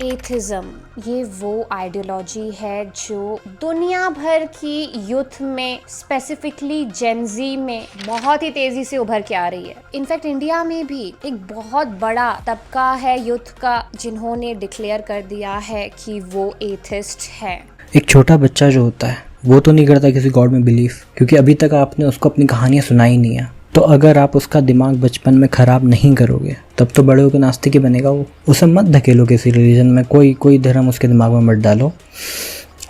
Atheism ये वो ideology है जो दुनिया भर की यूथ में, स्पेसिफिकली जेनजी में बहुत ही तेजी से उभर के आ रही है। इनफैक्ट इंडिया में भी एक बहुत बड़ा तबका है यूथ का जिन्होंने डिक्लेयर कर दिया है कि वो एथिस्ट है। एक छोटा बच्चा जो होता है वो तो नहीं करता किसी गॉड में बिलीफ, क्योंकि अभी तक आपने उसको अपनी कहानियां सुनाई नहीं है। तो अगर आप उसका दिमाग बचपन में ख़राब नहीं करोगे तब तो बड़े होकर नास्तिक ही बनेगा वो। उसे मत धकेलो किसी रिलीजन में, कोई धर्म उसके दिमाग में मत डालो।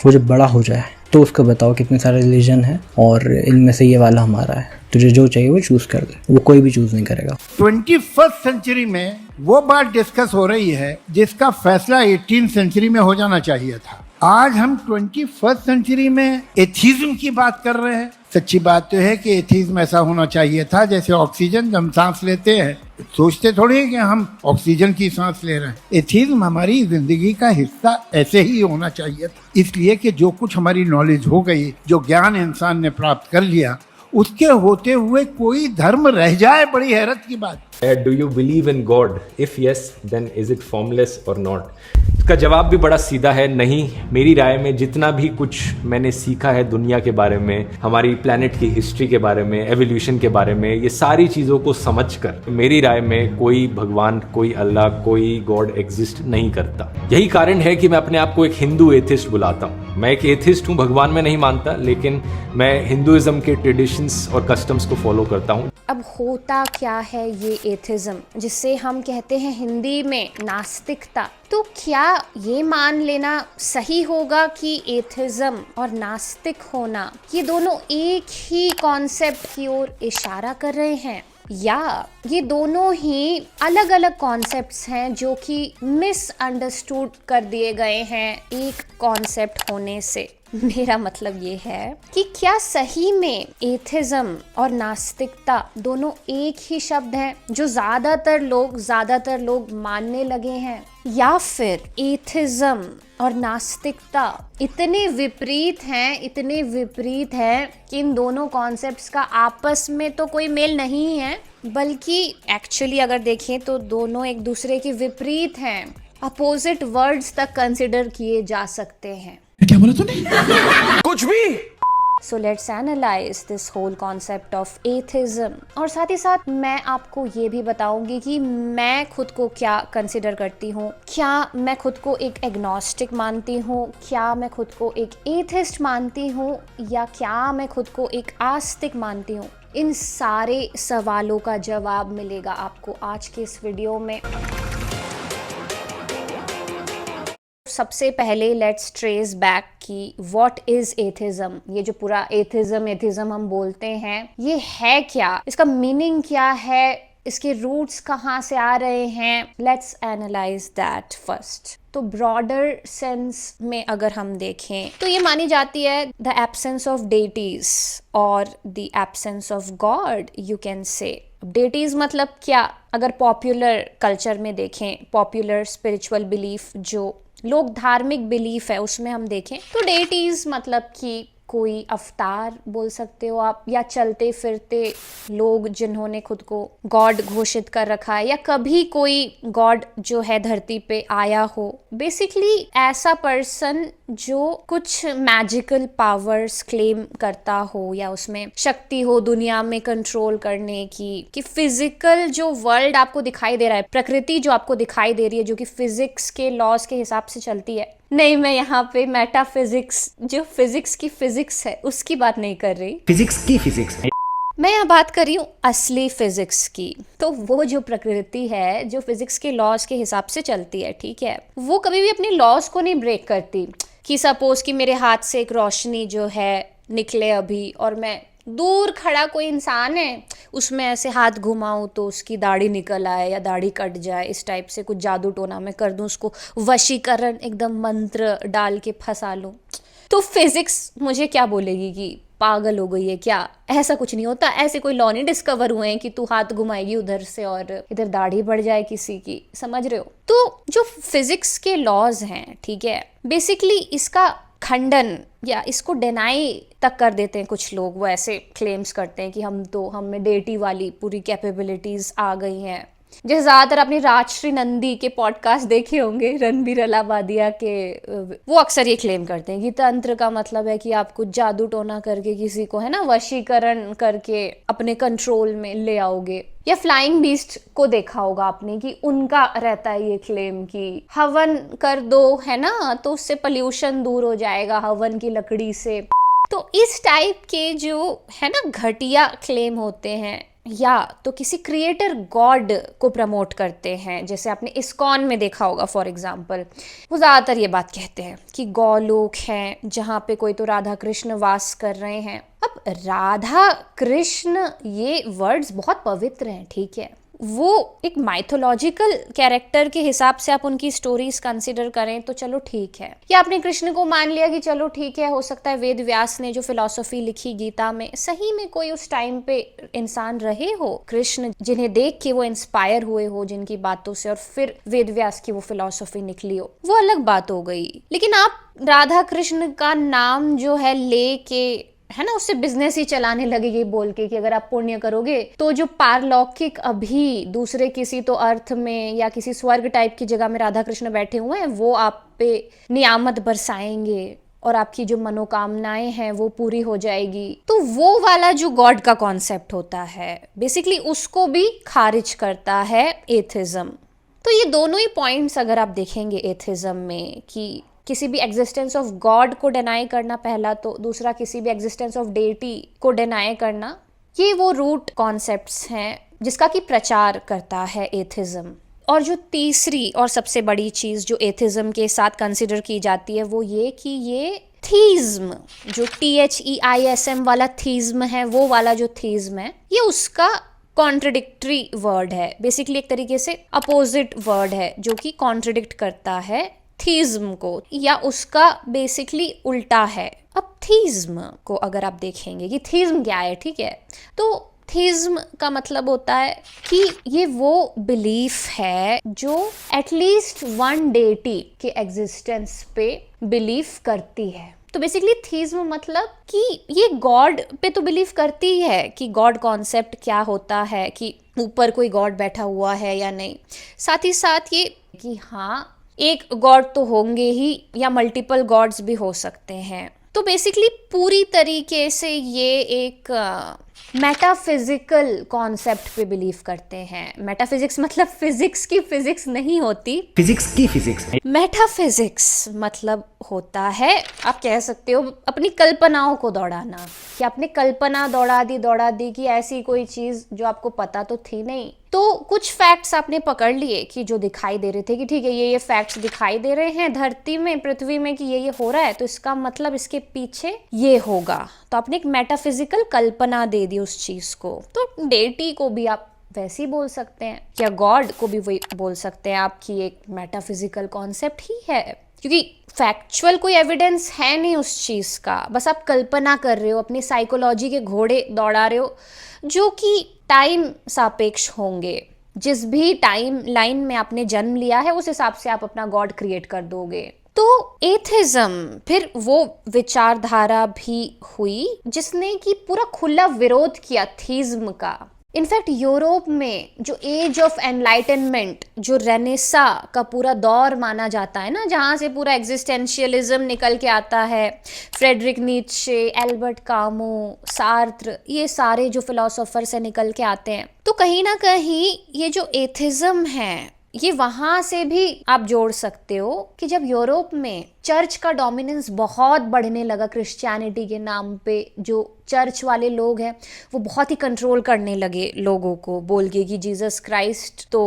वो जब बड़ा हो जाए तो उसको बताओ कितने सारे रिलीजन हैं और इनमें से ये वाला हमारा है, तुझे जो चाहिए वो चूज़ कर दे। वो कोई भी चूज़ नहीं करेगा। 21st सेंचुरी में वो बात डिस्कस हो रही है जिसका फैसला 18th सेंचुरी में हो जाना चाहिए था। आज हम 21st सेंचुरी में एथिज्म की बात कर रहे हैं। सच्ची बात तो है कि एथिज्म ऐसा होना चाहिए था जैसे ऑक्सीजन जब हम सांस लेते हैं, सोचते थोड़ी है कि हम ऑक्सीजन की सांस ले रहे हैं। एथिज्म हमारी जिंदगी का हिस्सा ऐसे ही होना चाहिए था, इसलिए कि जो कुछ हमारी नॉलेज हो गई, जो ज्ञान इंसान ने प्राप्त कर लिया, उसके होते हुए कोई धर्म रह जाए, बड़ी हैरत की बात। Do you believe in God? If yes, then is it formless or not? इसका जवाब भी बड़ा सीधा है, नहीं। मेरी राय में जितना भी कुछ मैंने सीखा है दुनिया के बारे में, हमारी प्लैनेट की हिस्ट्री के बारे में, एवोल्यूशन के बारे में, ये सारी चीज़ों को समझकर मेरी राय में कोई भगवान, कोई अल्लाह, कोई गॉड एग्जिस्ट नहीं करता। यही कारण है कि मैं अपने आप को एक हिंदू एथिस्ट बुलाता हूँ। मैं एक एथिस्ट हूँ, भगवान में नहीं मानता, लेकिन मैं हिंदुइज्म के ट्रेडिशंस और कस्टम्स को फॉलो करता हूँ। अब होता क्या है ये एथिज्म, जिसे हम कहते हैं हिंदी में नास्तिकता? तो क्या ये मान लेना सही होगा कि एथिज्म और नास्तिक होना ये दोनों एक ही कॉन्सेप्ट की ओर इशारा कर रहे हैं, या ये दोनों ही अलग अलग कॉन्सेप्ट्स हैं जो कि मिसअंडरस्टूड कर दिए गए हैं एक कॉन्सेप्ट होने से? मेरा मतलब ये है कि क्या सही में एथिज्म और नास्तिकता दोनों एक ही शब्द हैं जो ज्यादातर लोग मानने लगे हैं, या फिर एथिज्म और नास्तिकता इतने विपरीत हैं कि इन दोनों कॉन्सेप्ट्स का आपस में तो कोई मेल नहीं है, बल्कि एक्चुअली अगर देखें तो दोनों एक दूसरे के विपरीत हैं, अपोजिट वर्ड्स तक कंसिडर किए जा सकते हैं। क्या बोला तूने? कुछ भी। So let's analyse this whole concept of atheism, और साथ ही साथ मैं आपको ये भी बताऊंगी कि मैं खुद को क्या कंसिडर करती हूँ। क्या मैं खुद को एक एग्नोस्टिक मानती हूँ, क्या मैं खुद को एक एथिस्ट मानती हूँ, या क्या मैं खुद को एक आस्तिक मानती हूँ? इन सारे सवालों का जवाब मिलेगा आपको आज के इस वीडियो में। सबसे पहले लेट्स ट्रेस बैक कि व्हाट इज एथिज्म। ये जो पूरा एथिज्म हम बोलते हैं, ये है क्या, इसका मीनिंग क्या है, इसके रूट्स कहाँ से आ रहे हैं? Let's analyse that first. तो ब्रॉडर सेंस में अगर हम देखें तो ये मानी जाती है द एब्सेंस ऑफ डेटीज और the absence of God, you can say. Deities मतलब क्या? अगर पॉपुलर कल्चर में देखें, पॉपुलर स्पिरिचुअल बिलीफ, जो लोग धार्मिक बिलीफ है, उसमें हम देखें तो डेटीज मतलब कि कोई अवतार बोल सकते हो आप, या चलते फिरते लोग जिन्होंने खुद को गॉड घोषित कर रखा है, या कभी कोई गॉड जो है धरती पे आया हो। बेसिकली ऐसा पर्सन जो कुछ मैजिकल पावर्स क्लेम करता हो या उसमें शक्ति हो दुनिया में कंट्रोल करने की, कि फिजिकल जो वर्ल्ड आपको दिखाई दे रहा है, प्रकृति जो आपको दिखाई दे रही है, जो कि फिजिक्स के लॉज के हिसाब से चलती है। नहीं, मैं यहाँ पे मेटाफिजिक्स, जो फिजिक्स की फिजिक्स है, उसकी बात नहीं कर रही। फिजिक्स की फिजिक्स मैं यहाँ बात कर रही हूँ असली फिजिक्स की। तो वो जो प्रकृति है जो फिजिक्स के लॉज के हिसाब से चलती है, ठीक है, वो कभी भी अपने लॉज को नहीं ब्रेक करती। कि सपोज कि मेरे हाथ से एक रोशनी जो है निकले अभी, और मैं दूर खड़ा कोई इंसान है, उसमें ऐसे हाथ घुमाऊं तो उसकी दाढ़ी निकल आए या दाढ़ी कट जाए, इस टाइप से कुछ जादू टोना मैं कर दूं, उसको वशीकरण एकदम मंत्र डाल के फंसा लूं, तो फिजिक्स मुझे क्या बोलेगी कि पागल हो गई है क्या? ऐसा कुछ नहीं होता। ऐसे कोई लॉ नहीं डिस्कवर हुए हैं कि तू हाथ घुमाएगी उधर से और इधर दाढ़ी बढ़ जाए किसी की, समझ रहे हो? तो जो फिजिक्स के लॉज हैं, ठीक है, बेसिकली इसका खंडन या इसको डिनाई तक कर देते हैं कुछ लोग। वो ऐसे क्लेम्स करते हैं कि हम में डेटी वाली पूरी कैपेबिलिटीज आ गई हैं, जैसे ज़्यादातर आपने राजश्री नंदी के पॉडकास्ट देखे होंगे, रणबीर अलाहाबादिया के, वो अक्सर ये क्लेम करते हैं कि तंत्र का मतलब है कि आप कुछ जादू टोना करके किसी को, है ना, वशीकरण करके अपने कंट्रोल में ले आओगे। या फ्लाइंग बीस्ट को देखा होगा आपने कि उनका रहता है ये क्लेम कि हवन कर दो, है ना, तो उससे पोल्यूशन दूर हो जाएगा हवन की लकड़ी से। तो इस टाइप के जो है ना घटिया क्लेम होते हैं, या तो किसी क्रिएटर गॉड को प्रमोट करते हैं, जैसे आपने इस्कॉन में देखा होगा फॉर एग्जांपल, वो ज़्यादातर ये बात कहते हैं कि गौलोक हैं जहाँ पे कोई तो राधा कृष्ण वास कर रहे हैं। अब राधा कृष्ण ये वर्ड्स बहुत पवित्र हैं, ठीक है, वो एक माइथोलॉजिकल कैरेक्टर के हिसाब से आप उनकी स्टोरीज कंसिडर करें तो चलो ठीक है। या आपने कृष्ण को मान लिया कि चलो ठीक है, हो सकता है वेद व्यास ने जो फिलॉसफी लिखी गीता में, सही में कोई उस टाइम पे इंसान रहे हो कृष्ण जिन्हें देख के वो इंस्पायर हुए हो जिनकी बातों से, और फिर वेद व्यास की वो फिलॉसफी निकली हो, वो अलग बात हो गई। लेकिन आप राधा कृष्ण का नाम जो है लेके, है ना, उससे बिजनेस ही चलाने लगेगी बोल के कि अगर आप पुण्य करोगे तो जो पारलौकिक अभी दूसरे किसी तो अर्थ में या किसी स्वर्ग टाइप की जगह में राधा कृष्ण बैठे हुए हैं, वो आप पे नियामत बरसाएंगे और आपकी जो मनोकामनाएं हैं वो पूरी हो जाएगी। तो वो वाला जो गॉड का कॉन्सेप्ट होता है बेसिकली उसको भी खारिज करता है एथिज्म। तो ये दोनों ही पॉइंट्स अगर आप देखेंगे एथिज्म में कि किसी भी एग्जिस्टेंस ऑफ गॉड को डिनाई करना पहला, तो दूसरा किसी भी एग्जिस्टेंस ऑफ डेटी को डिनाई करना, ये वो रूट कॉन्सेप्ट्स हैं जिसका कि प्रचार करता है एथिज्म। और जो तीसरी और सबसे बड़ी चीज़ जो एथिज्म के साथ कंसिडर की जाती है वो ये कि ये थीज्म, जो THEISM वाला थीज्म है, वो वाला जो थीज्म है, ये उसका कॉन्ट्रडिक्टरी वर्ड है, बेसिकली एक तरीके से अपोजिट वर्ड है जो कि कॉन्ट्रडिक्ट करता है थीज्म को, या उसका बेसिकली उल्टा है। अब थीज्म को अगर आप देखेंगे कि थीज्म क्या है, ठीक है, तो थीज्म का मतलब होता है कि ये वो बिलीफ है जो एटलीस्ट वन डेटी के एग्जिस्टेंस पे बिलीफ करती है। तो बेसिकली थीज्म मतलब कि ये गॉड पे तो बिलीव करती है कि गॉड कॉन्सेप्ट क्या होता है, कि ऊपर कोई गॉड बैठा हुआ है या नहीं, साथ ही साथ ये कि हाँ एक गॉड तो होंगे ही या मल्टीपल गॉड्स भी हो सकते हैं। तो बेसिकली पूरी तरीके से ये एक मेटाफिजिकल कॉन्सेप्ट पे बिलीव करते हैं। मेटाफिजिक्स मतलब फिजिक्स की फिजिक्स नहीं होती, फिजिक्स की फिजिक्स। मेटाफिजिक्स मतलब होता है, आप कह सकते हो अपनी कल्पनाओं को दौड़ाना, कि आपने कल्पना दौड़ा दी कि ऐसी कोई चीज जो आपको पता तो थी नहीं, तो कुछ फैक्ट्स आपने पकड़ लिए कि जो दिखाई दे रहे थे कि ठीक है ये फैक्ट्स दिखाई दे रहे हैं धरती में, पृथ्वी में, कि ये हो रहा है, तो इसका मतलब इसके पीछे ये होगा। तो आपने एक मेटाफिजिकल कल्पना दे दी उस चीज को। तो डेटी को भी आप वैसे ही बोल सकते हैं, या गॉड को भी वही बोल सकते हैं आप कि एक मेटाफिजिकल कॉन्सेप्ट ही है, क्योंकि फैक्चुअल कोई एविडेंस है नहीं उस चीज का, बस आप कल्पना कर रहे हो, अपनी साइकोलॉजी के घोड़े दौड़ा रहे हो जो कि टाइम सापेक्ष होंगे। जिस भी टाइम लाइन में आपने जन्म लिया है उस हिसाब से आप अपना गॉड क्रिएट कर दोगे। तो एथिज्म फिर वो विचारधारा भी हुई जिसने कि पूरा खुला विरोध किया थीज्म का। इनफैक्ट यूरोप में जो एज ऑफ एनलाइटनमेंट, जो रेनेसा का पूरा दौर माना जाता है ना, जहाँ से पूरा एग्जिस्टेंशियलिज्म निकल के आता है, Friedrich Nietzsche, Albert Camus, Sartre, ये सारे जो फिलोसोफर से निकल के आते हैं, तो कहीं ना कहीं ये जो एथिज्म है ये वहां से भी आप जोड़ सकते हो कि जब यूरोप में चर्च का डोमिनेंस बहुत बढ़ने लगा क्रिश्चियनिटी के नाम पे, जो चर्च वाले लोग हैं वो बहुत ही कंट्रोल करने लगे लोगों को, बोल के कि जीसस क्राइस्ट तो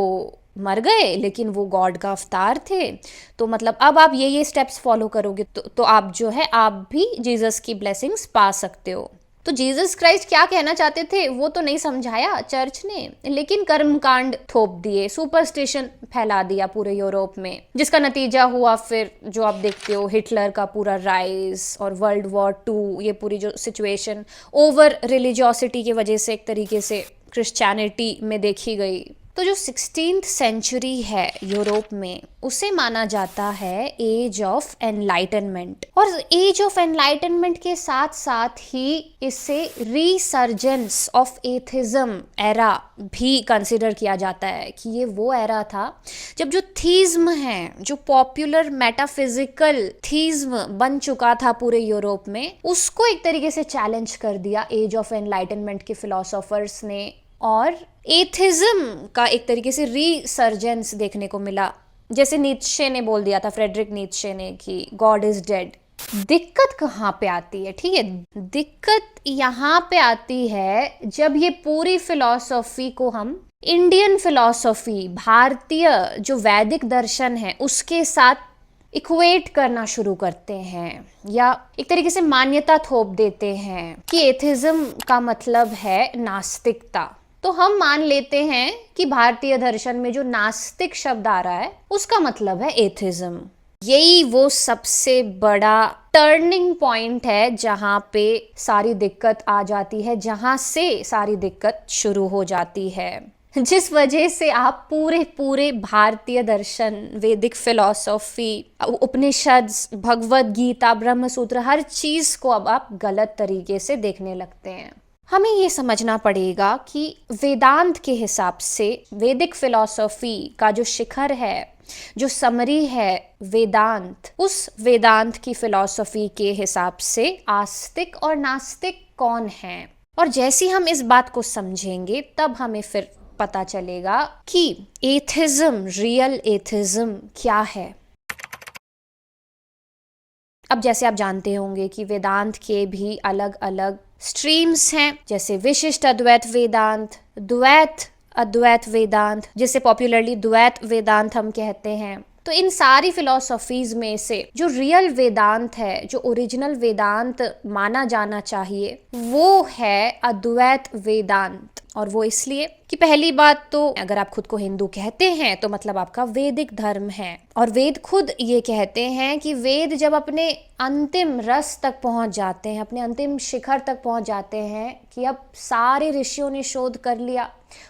मर गए लेकिन वो गॉड का अवतार थे, तो मतलब अब आप ये स्टेप्स फॉलो करोगे तो आप जो है आप भी जीसस की ब्लेसिंग्स पा सकते हो। तो जीसस क्राइस्ट क्या कहना चाहते थे वो तो नहीं समझाया चर्च ने, लेकिन कर्मकांड थोप दिए, सुपरस्टिशन फैला दिया पूरे यूरोप में, जिसका नतीजा हुआ फिर जो आप देखते हो हिटलर का पूरा राइज और वर्ल्ड वॉर 2, ये पूरी जो सिचुएशन ओवर रिलीजियोसिटी की वजह से एक तरीके से क्रिश्चियनिटी में देखी गई। तो तो जो 16th सेंचुरी है यूरोप में, उसे माना जाता है एज ऑफ एनलाइटनमेंट। और एज ऑफ एनलाइटनमेंट के साथ साथ ही इसे रीसर्जेंस ऑफ एथिज्म एरा भी कंसिडर किया जाता है कि ये वो एरा था जब जो थीज्म है, जो पॉपुलर मेटाफिजिकल थीज्म बन चुका था पूरे यूरोप में, उसको एक तरीके से चैलेंज कर दिया एज ऑफ एनलाइटनमेंट के फिलोसोफर्स ने, और एथिज्म का एक तरीके से रीसर्जेंस देखने को मिला। जैसे नीत्शे ने बोल दिया था, फ्रेडरिक नीत्शे ने, कि गॉड इज डेड। दिक्कत कहाँ पे आती है, ठीक है, दिक्कत यहाँ पे आती है जब ये पूरी फिलॉसफी को हम इंडियन फिलॉसफी, भारतीय जो वैदिक दर्शन है, उसके साथ इक्वेट करना शुरू करते हैं, या एक तरीके से मान्यता थोप देते हैं कि एथिज्म का मतलब है नास्तिकता। तो हम मान लेते हैं कि भारतीय दर्शन में जो नास्तिक शब्द आ रहा है उसका मतलब है एथिज्म। यही वो सबसे बड़ा टर्निंग पॉइंट है जहां पे सारी दिक्कत आ जाती है, जहां से सारी दिक्कत शुरू हो जाती है, जिस वजह से आप पूरे भारतीय दर्शन, वैदिक फिलॉसफी, उपनिषद, भगवद गीता, ब्रह्मसूत्र, हर चीज को अब आप गलत तरीके से देखने लगते हैं। हमें ये समझना पड़ेगा कि वेदांत के हिसाब से वैदिक फिलॉसफी का जो शिखर है, जो समरी है वेदांत, उस वेदांत की फिलॉसफी के हिसाब से आस्तिक और नास्तिक कौन है। और जैसे हम इस बात को समझेंगे तब हमें फिर पता चलेगा कि एथिज्म, रियल एथिज्म क्या है। अब जैसे आप जानते होंगे कि वेदांत के भी अलग अलग स्ट्रीम्स हैं, जैसे विशिष्ट अद्वैत वेदांत, द्वैत अद्वैत वेदांत, जिसे पॉपुलरली द्वैत वेदांत हम कहते हैं। तो इन सारी फिलॉसफीज में से जो रियल वेदांत है, जो ओरिजिनल वेदांत माना जाना चाहिए, वो है अद्वैत वेदांत। और वो इसलिए कि पहली बात तो अगर आप खुद को हिंदू कहते हैं तो मतलब आपका वैदिक धर्म है, और वेद खुद ये कहते हैं कि वेद जब अपने अंतिम रस तक पहुंच जाते हैं, अपने अंतिम शिखर तक पहुंच जाते हैं कि अब सारे ऋषियों ने शोध कर लिया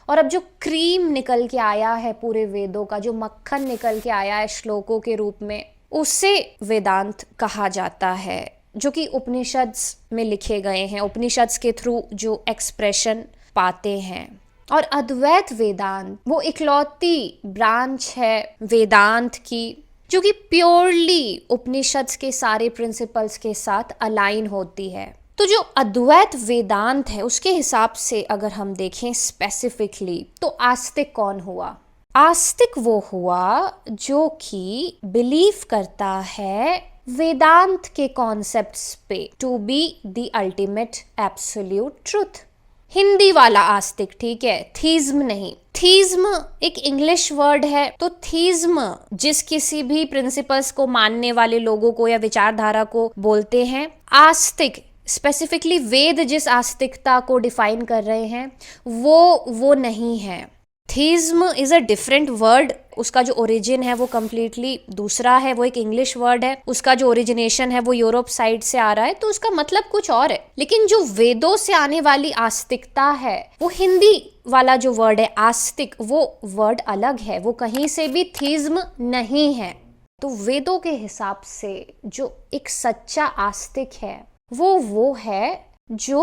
और अब जो क्रीम निकल के आया है पूरे वेदों का, जो मक्खन निकल के आया है श्लोकों के रूप में, उसे वेदांत कहा जाता है, जो कि उपनिषद में लिखे गए हैं, उपनिषद के थ्रू जो एक्सप्रेशन पाते हैं। और अद्वैत वेदांत वो इकलौती ब्रांच है वेदांत की जो कि प्योरली उपनिषद के सारे प्रिंसिपल्स के साथ अलाइन होती है। तो जो अद्वैत वेदांत है उसके हिसाब से अगर हम देखें स्पेसिफिकली, तो आस्तिक कौन हुआ? आस्तिक वो हुआ जो कि बिलीव करता है वेदांत के कॉन्सेप्ट्स पे, to be the ultimate absolute truth. Hindi वाला आस्तिक, ठीक है, थीज्म नहीं। थीज्म एक इंग्लिश वर्ड है, तो थीज्म जिस किसी भी प्रिंसिपल्स को मानने वाले लोगों को या विचारधारा को बोलते हैं। आस्तिक स्पेसिफिकली वेद जिस आस्तिकता को डिफाइन कर रहे हैं वो नहीं है। Theism is a different word, उसका जो ओरिजिन है वो कम्प्लीटली दूसरा है, वो एक इंग्लिश वर्ड है, उसका जो ओरिजिनेशन है वो यूरोप साइड से आ रहा है, तो उसका मतलब कुछ और है। लेकिन जो वेदों से आने वाली आस्तिकता है, वो हिंदी वाला जो वर्ड है आस्तिक, वो वर्ड अलग है, वो कहीं से भी थीज्म नहीं है। तो वेदों के हिसाब से जो एक सच्चा आस्तिक है वो है जो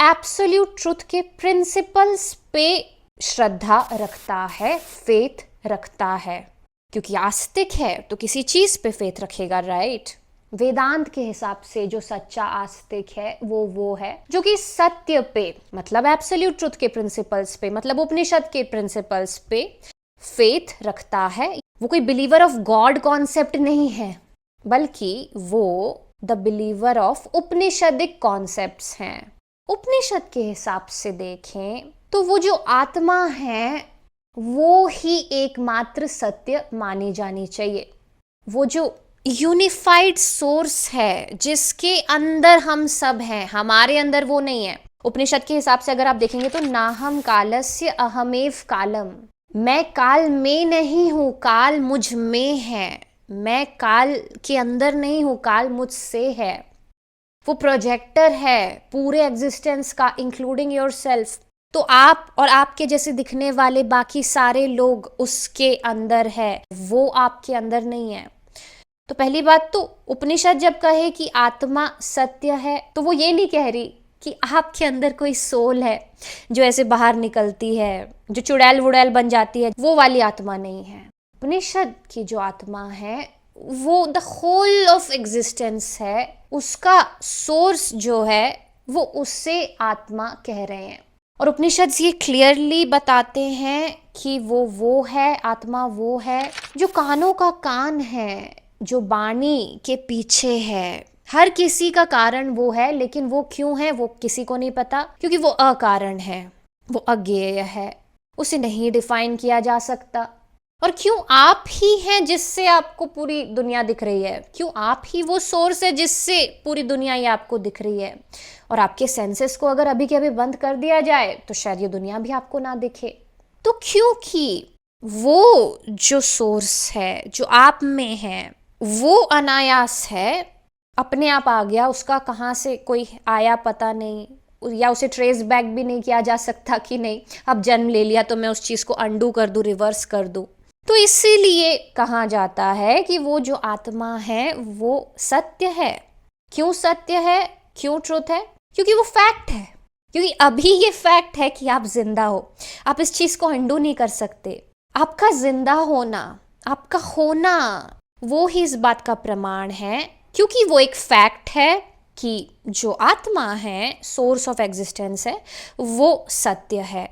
एब्सोल्यूट ट्रुथ के प्रिंसिपल्स पे श्रद्धा रखता है, फेथ रखता है, क्योंकि आस्तिक है तो किसी चीज पे फेथ रखेगा, राइट। वेदांत के हिसाब से जो सच्चा आस्तिक है वो है जो कि सत्य पे, मतलब एब्सोल्यूट ट्रुथ के प्रिंसिपल्स पे, मतलब उपनिषद के प्रिंसिपल्स पे फेथ रखता है। वो कोई बिलीवर ऑफ गॉड कॉन्सेप्ट नहीं है, बल्कि वो the believer of Upanishadic concepts हैं। उपनिषद के हिसाब से देखें तो वो जो आत्मा है वो ही एकमात्र सत्य मानी जानी चाहिए। वो जो यूनिफाइड सोर्स है जिसके अंदर हम सब हैं, हमारे अंदर वो नहीं है। उपनिषद के हिसाब से अगर आप देखेंगे तो नाहम कालस्य अहमेव कालम, मैं काल में नहीं हूँ, काल मुझ में है। मैं काल के अंदर नहीं हूँ, काल मुझसे है। वो प्रोजेक्टर है पूरे एग्जिस्टेंस का, इंक्लूडिंग योरसेल्फ। तो आप और आपके जैसे दिखने वाले बाकी सारे लोग उसके अंदर है, वो आपके अंदर नहीं है। तो पहली बात तो उपनिषद जब कहे कि आत्मा सत्य है, तो वो ये नहीं कह रही कि आपके अंदर कोई सोल है जो ऐसे बाहर निकलती है, जो चुड़ैल वुड़ैल बन जाती है, वो वाली आत्मा नहीं है। उपनिषद की जो आत्मा है वो द होल ऑफ एग्जिस्टेंस है, उसका सोर्स जो है वो उससे आत्मा कह रहे हैं। और उपनिषद ये क्लियरली बताते हैं कि वो है, आत्मा वो है जो कानों का कान है, जो वाणी के पीछे है। हर किसी का कारण वो है, लेकिन वो क्यों है वो किसी को नहीं पता, क्योंकि वो अकारण है, वो अज्ञेय है, उसे नहीं डिफाइन किया जा सकता। और क्यों आप ही हैं जिससे आपको पूरी दुनिया दिख रही है, क्यों आप ही वो सोर्स है जिससे पूरी दुनिया ये आपको दिख रही है। और आपके सेंसेस को अगर अभी के अभी बंद कर दिया जाए तो शायद ये दुनिया भी आपको ना दिखे। तो क्योंकि वो जो सोर्स है जो आप में है वो अनायास है, अपने आप आ गया, उसका कहाँ से कोई आया पता नहीं, या उसे ट्रेस बैक भी नहीं किया जा सकता कि नहीं अब जन्म ले लिया तो मैं उस चीज़ को अंडू कर दूँ, रिवर्स कर दूँ। तो इसीलिए कहा जाता है कि वो जो आत्मा है वो सत्य है। क्यों सत्य है, क्यों ट्रुथ है? क्योंकि वो फैक्ट है, क्योंकि अभी ये फैक्ट है कि आप जिंदा हो, आप इस चीज़ को अंडू नहीं कर सकते। आपका जिंदा होना, आपका होना, वो ही इस बात का प्रमाण है, क्योंकि वो एक फैक्ट है कि जो आत्मा है, सोर्स ऑफ एग्जिस्टेंस है, वो सत्य है।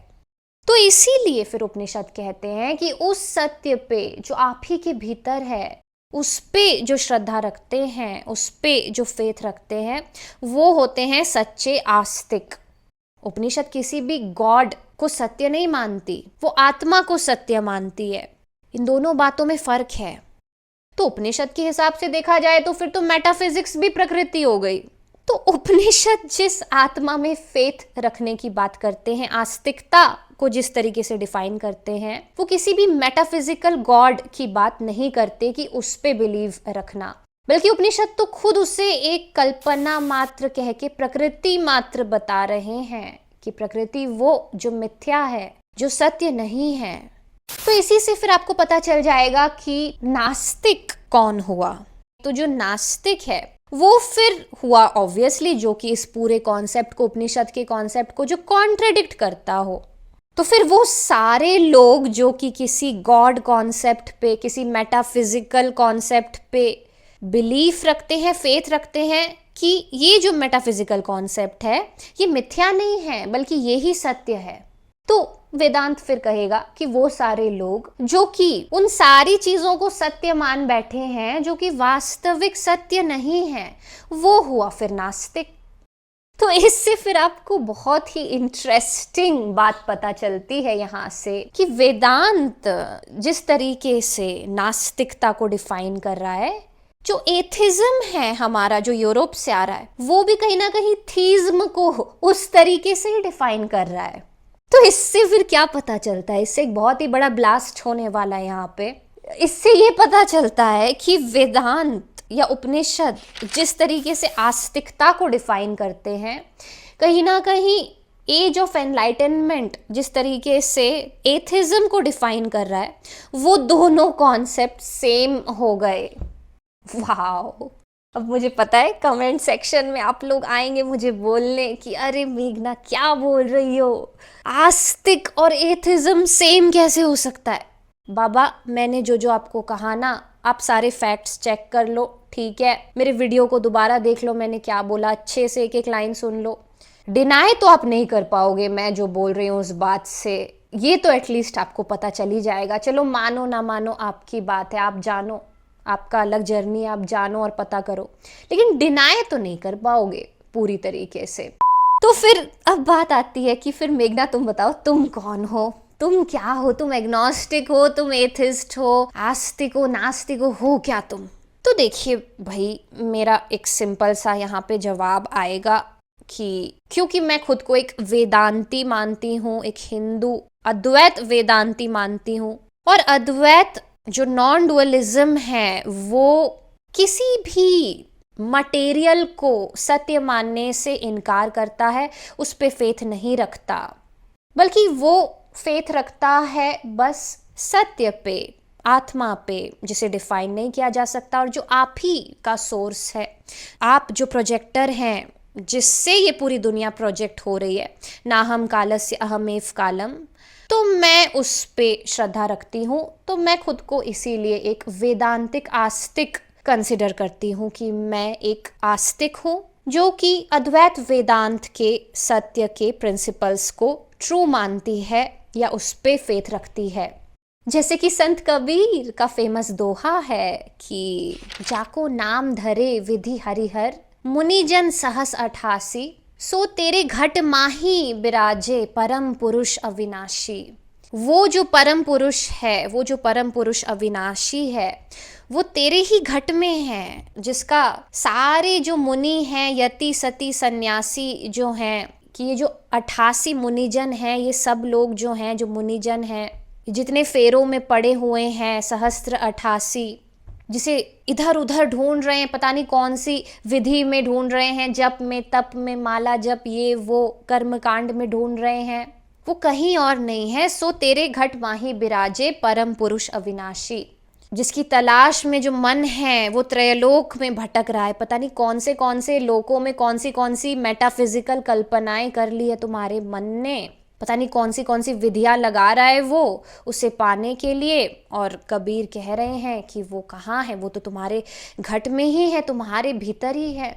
तो इसीलिए फिर उपनिषद कहते हैं कि उस सत्य पे जो आप ही के भीतर है, उस पे जो श्रद्धा रखते हैं, उस पे जो फेथ रखते हैं, वो होते हैं सच्चे आस्तिक। उपनिषद किसी भी गॉड को सत्य नहीं मानती, वो आत्मा को सत्य मानती है। इन दोनों बातों में फर्क है। तो उपनिषद के हिसाब से देखा जाए तो फिर तो मेटाफिजिक्स भी प्रकृति हो गई। तो उपनिषद जिस आत्मा में फेथ रखने की बात करते हैं, आस्तिकता को जिस तरीके से डिफाइन करते हैं, वो किसी भी मेटाफिजिकल गॉड की बात नहीं करते कि उस पे बिलीव रखना, बल्कि उपनिषद तो खुद उसे एक कल्पना मात्र कह के प्रकृति मात्र बता रहे हैं कि प्रकृति वो जो मिथ्या है, जो सत्य नहीं है। तो इसी से फिर आपको पता चल जाएगा कि नास्तिक कौन हुआ। तो जो नास्तिक है वो फिर हुआ ऑब्वियसली जो कि इस पूरे कॉन्सेप्ट को, उपनिषद के कॉन्सेप्ट को जो कॉन्ट्रडिक्ट करता हो। तो फिर वो सारे लोग जो कि किसी गॉड कॉन्सेप्ट पे, किसी मेटाफिजिकल कॉन्सेप्ट पे बिलीफ रखते हैं, फेथ रखते हैं कि ये जो मेटाफिजिकल कॉन्सेप्ट है ये मिथ्या नहीं है बल्कि ये ही सत्य है। तो वेदांत फिर कहेगा कि वो सारे लोग जो कि उन सारी चीजों को सत्य मान बैठे हैं जो कि वास्तविक सत्य नहीं है, वो हुआ फिर नास्तिक। तो इससे फिर आपको बहुत ही इंटरेस्टिंग बात पता चलती है यहाँ से कि वेदांत जिस तरीके से नास्तिकता को डिफाइन कर रहा है, जो एथिज्म है हमारा जो यूरोप से आ रहा है, वो भी कहीं ना कहीं थीज्म को उस तरीके से ही डिफाइन कर रहा है। तो इससे फिर क्या पता चलता है, इससे एक बहुत ही बड़ा ब्लास्ट होने वाला है यहाँ पे। इससे ये पता चलता है कि वेदांत या उपनिषद जिस तरीके से आस्तिकता को डिफाइन करते हैं, कहीं ना कहीं एज ऑफ एनलाइटनमेंट जिस तरीके से एथिज्म को डिफाइन कर रहा है, वो दोनों कॉन्सेप्ट सेम हो गए। वाओ! अब मुझे पता है कमेंट सेक्शन में आप लोग आएंगे मुझे बोलने कि अरे मेघना क्या बोल रही हो, आस्तिक और एथिज्म सेम कैसे हो सकता है। बाबा मैंने जो आपको कहा ना, आप सारे फैक्ट्स चेक कर लो, ठीक है, मेरे वीडियो को दोबारा देख लो, मैंने क्या बोला अच्छे से एक एक लाइन सुन लो। डिनाई तो आप नहीं कर पाओगे मैं जो बोल रही हूँ उस बात से, ये तो एटलीस्ट आपको पता चल ही जाएगा। चलो मानो ना मानो आपकी बात है, आप जानो, आपका अलग जर्नी, आप जानो और पता करो, लेकिन डिनाई तो नहीं कर पाओगे पूरी तरीके से। तो फिर अब बात आती है कि फिर मेघना तुम बताओ तुम कौन हो, तुम क्या हो, तुम एग्नोस्टिक हो, तुम एथिस्ट हो, आस्तिक हो, नास्तिक हो क्या तुम? तो देखिए भाई, मेरा एक सिंपल सा यहाँ पे जवाब आएगा कि क्योंकि मैं खुद को एक वेदांती मानती हूँ, एक हिंदू अद्वैत वेदांती मानती हूँ, और अद्वैत जो नॉन डुअलिज्म है वो किसी भी मटेरियल को सत्य मानने से इनकार करता है, उस पे फेथ नहीं रखता। बल्कि वो फेथ रखता है बस सत्य पे, आत्मा पे, जिसे डिफाइन नहीं किया जा सकता और जो आप ही का सोर्स है। आप जो प्रोजेक्टर हैं जिससे ये पूरी दुनिया प्रोजेक्ट हो रही है, नाहम कालस्य अहमेव कालम, तो मैं उस पे श्रद्धा रखती हूँ। तो मैं खुद को इसीलिए एक वेदांतिक आस्तिक कंसिडर करती हूँ कि मैं एक आस्तिक हूँ जो कि अद्वैत वेदांत के सत्य के प्रिंसिपल्स को ट्रू मानती है या उस पे फेथ रखती है। जैसे कि संत कबीर का फेमस दोहा है कि जाको नाम धरे विधि हरिहर, मुनिजन सहस 88, सो तेरे घट माही बिराजे परम पुरुष अविनाशी। वो जो परम पुरुष है, वो जो परम पुरुष अविनाशी है, वो तेरे ही घट में है, जिसका सारे जो मुनि हैं, यति सती सन्यासी जो हैं, कि ये जो 88 मुनिजन हैं, ये सब लोग जो हैं, जो मुनिजन हैं, जितने फेरों में पड़े हुए हैं, सहस्त्र 88, जिसे इधर उधर ढूंढ रहे हैं, पता नहीं कौन सी विधि में ढूंढ रहे हैं, जप में, तप में, माला जप, ये वो कर्म कांड में ढूंढ रहे हैं, वो कहीं और नहीं है। सो तेरे घट माही बिराजे परम पुरुष अविनाशी। जिसकी तलाश में जो मन है वो त्रयलोक में भटक रहा है, पता नहीं कौन से लोकों में कौन सी मेटाफिजिकल कल्पनाएं कर ली है तुम्हारे मन ने, पता नहीं कौन सी विधियां लगा रहा है वो उसे पाने के लिए। और कबीर कह रहे हैं कि वो कहाँ है, वो तो तुम्हारे घट में ही है, तुम्हारे भीतर ही है।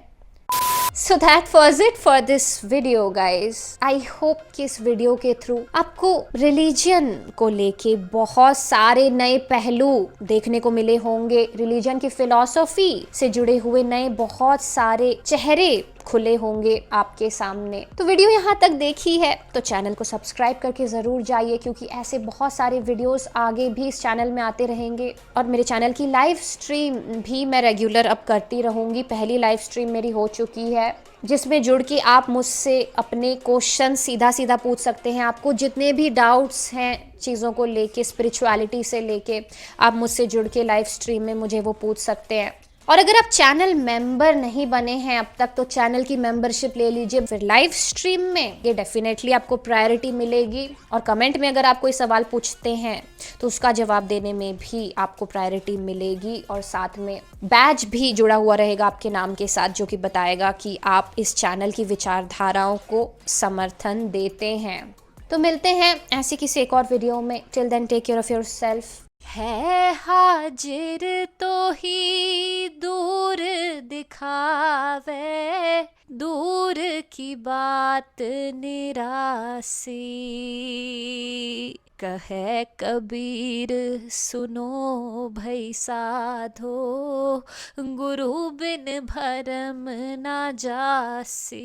So that was it for this video guys. I hope कि इस वीडियो के थ्रू आपको रिलीजन को लेके बहुत सारे नए पहलू देखने को मिले होंगे, रिलीजन की फिलॉसफी से जुड़े हुए नए बहुत सारे चेहरे खुले होंगे आपके सामने। तो वीडियो यहाँ तक देखी है तो चैनल को सब्सक्राइब करके ज़रूर जाइए, क्योंकि ऐसे बहुत सारे वीडियोस आगे भी इस चैनल में आते रहेंगे। और मेरे चैनल की लाइव स्ट्रीम भी मैं रेगुलर अब करती रहूँगी। पहली लाइव स्ट्रीम मेरी हो चुकी है, जिसमें जुड़ के आप मुझसे अपने क्वेश्चन सीधा पूछ सकते हैं। आपको जितने भी डाउट्स हैं चीज़ों को लेके, स्पिरिचुअलिटी से लेके, आप मुझसे जुड़ के लाइव स्ट्रीम में मुझे वो पूछ सकते हैं। और अगर आप चैनल मेंबर नहीं बने हैं अब तक तो चैनल की मेंबरशिप ले लीजिए, फिर लाइव स्ट्रीम में ये डेफिनेटली आपको प्रायोरिटी मिलेगी। और कमेंट में अगर आप कोई सवाल पूछते हैं तो उसका जवाब देने में भी आपको प्रायोरिटी मिलेगी, और साथ में बैज भी जुड़ा हुआ रहेगा आपके नाम के साथ, जो कि बताएगा कि आप इस चैनल की विचारधाराओं को समर्थन देते हैं। तो मिलते हैं ऐसी किसी एक और वीडियो में। Till then take care of yourself. है हाजिर तो ही दूर दिखावे, दूर की बात निरासी। कहे कबीर सुनो भई साधो, गुरु बिन भरम ना जासी।